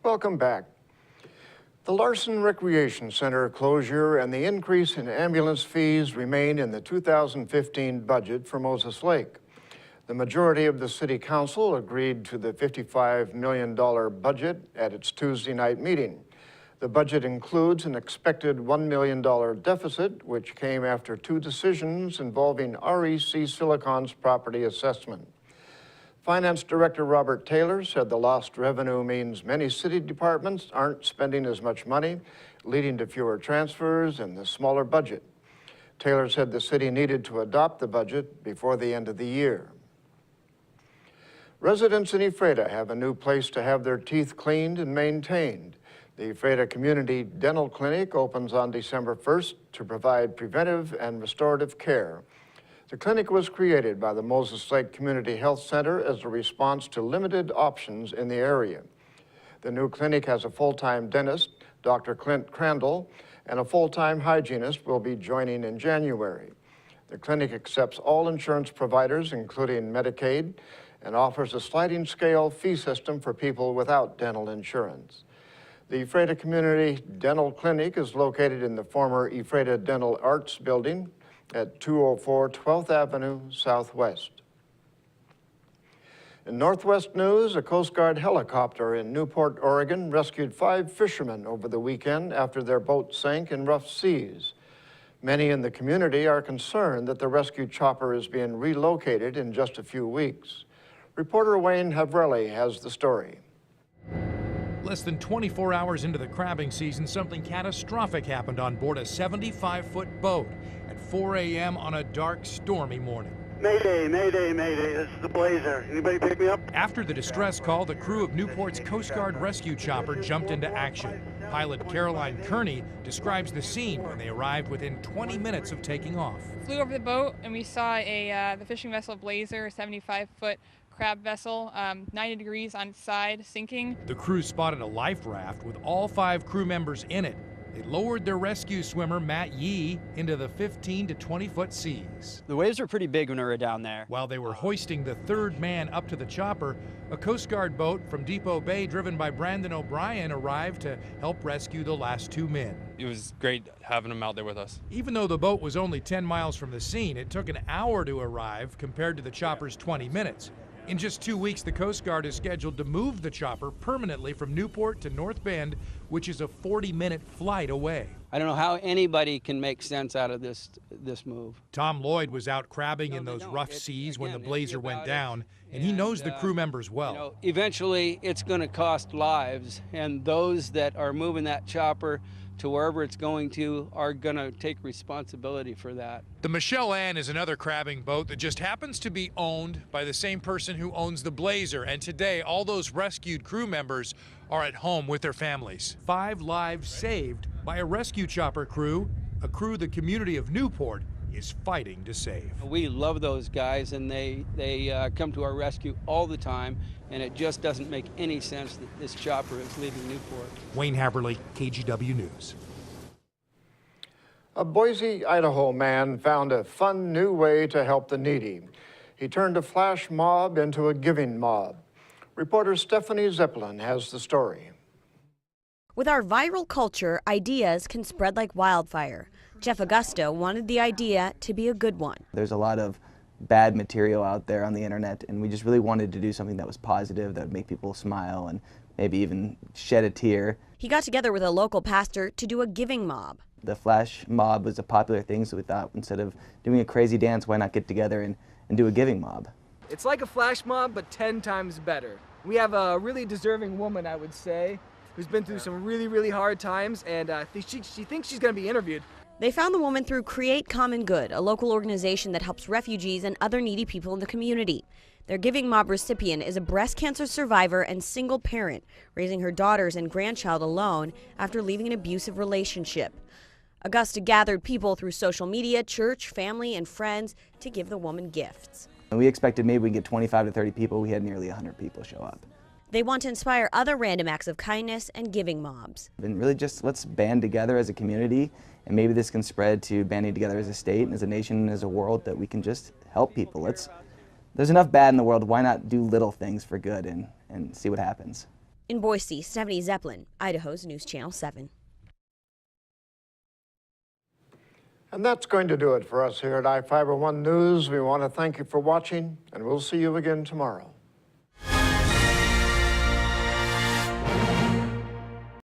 Welcome back. The Larson Recreation Center closure and the increase in ambulance fees remain in the 2015 budget for Moses Lake. The majority of the City Council agreed to the $55 million budget at its Tuesday night meeting. The budget includes an expected $1 million deficit, which came after two decisions involving REC Silicon's property assessment. Finance Director Robert Taylor said the lost revenue means many city departments aren't spending as much money, leading to fewer transfers and the smaller budget. Taylor said the city needed to adopt the budget before the end of the year. Residents in Ephrata have a new place to have their teeth cleaned and maintained. The Ephrata Community Dental Clinic opens on December 1st to provide preventive and restorative care. The clinic was created by the Moses Lake Community Health Center as a response to limited options in the area. The new clinic has a full-time dentist, Dr. Clint Crandall, and a full-time hygienist will be joining in January. The clinic accepts all insurance providers, including Medicaid, and offers a sliding scale fee system for people without dental insurance. The Ephrata Community Dental Clinic is located in the former Ephrata Dental Arts Building at 204 12th Avenue Southwest. In Northwest news, a Coast Guard helicopter in Newport, Oregon rescued 5 fishermen over the weekend after their boat sank in rough seas. Many in the community are concerned that the rescue chopper is being relocated in just a few weeks. Reporter Wayne Havrelli has the story. Less than 24 hours into the crabbing season, something catastrophic happened on board a 75-foot boat at 4 a.m. on a dark, stormy morning. Mayday, mayday, mayday, this is the Blazer. Anybody pick me up? After the distress call, the crew of Newport's Coast Guard rescue chopper jumped into action. Pilot Caroline Kearney describes the scene when they arrived within 20 minutes of taking off. Flew over the boat and we saw the fishing vessel Blazer, a 75-foot crab vessel, 90 degrees on its side, sinking. The crew spotted a life raft with all 5 crew members in it. They lowered their rescue swimmer, Matt Yee, into the 15 to 20-foot seas. The waves were pretty big when we were down there. While they were hoisting the 3rd man up to the chopper, a Coast Guard boat from Depot Bay driven by Brandon O'Brien arrived to help rescue the last 2 men. It was great having them out there with us. Even though the boat was only 10 miles from the scene, it took an hour to arrive compared to the chopper's 20 minutes. In just 2 weeks, the Coast Guard is scheduled to move the chopper permanently from Newport to North Bend, which is a 40-minute flight away. I don't know how anybody can make sense out of this move. Tom Lloyd was out crabbing in those rough seas when the Blazer went down, and he knows the crew members well. You know, eventually, it's going to cost lives, and those that are moving that chopper to wherever it's going to are going to take responsibility for that. The Michelle Ann is another crabbing boat that just happens to be owned by the same person who owns the Blazer, and today all those rescued crew members are at home with their families. 5 lives saved by a rescue chopper crew, a crew the community of Newport is fighting to save. We love those guys, and they come to our rescue all the time, and it just doesn't make any sense that this chopper is leaving Newport. Wayne Haberly, KGW News. A Boise, Idaho man found a fun new way to help the needy. He turned a flash mob into a giving mob. Reporter Stephanie Zeppelin has the story. With our viral culture, ideas can spread like wildfire. Jeff Augusto wanted the idea to be a good one. There's a lot of bad material out there on the internet, and we just really wanted to do something that was positive, that would make people smile and maybe even shed a tear. He got together with a local pastor to do a giving mob. The flash mob was a popular thing, so we thought instead of doing a crazy dance, why not get together and do a giving mob? It's like a flash mob, but 10 times better. We have a really deserving woman, I would say, who's been through some really, really hard times, and she thinks she's going to be interviewed. They found the woman through Create Common Good, a local organization that helps refugees and other needy people in the community. Their giving mob recipient is a breast cancer survivor and single parent, raising her daughters and grandchild alone after leaving an abusive relationship. Augusta gathered people through social media, church, family, and friends to give the woman gifts. And we expected maybe we'd get 25 to 30 people. We had nearly 100 people show up. They want to inspire other random acts of kindness and giving mobs. And really just let's band together as a community, and maybe this can spread to banding together as a state and as a nation and as a world, that we can just help people. There's enough bad in the world, why not do little things for good and see what happens? In Boise, Stephanie Zeppelin, Idaho's News Channel 7. And that's going to do it for us here at iFiber One News. We want to thank you for watching, and we'll see you again tomorrow.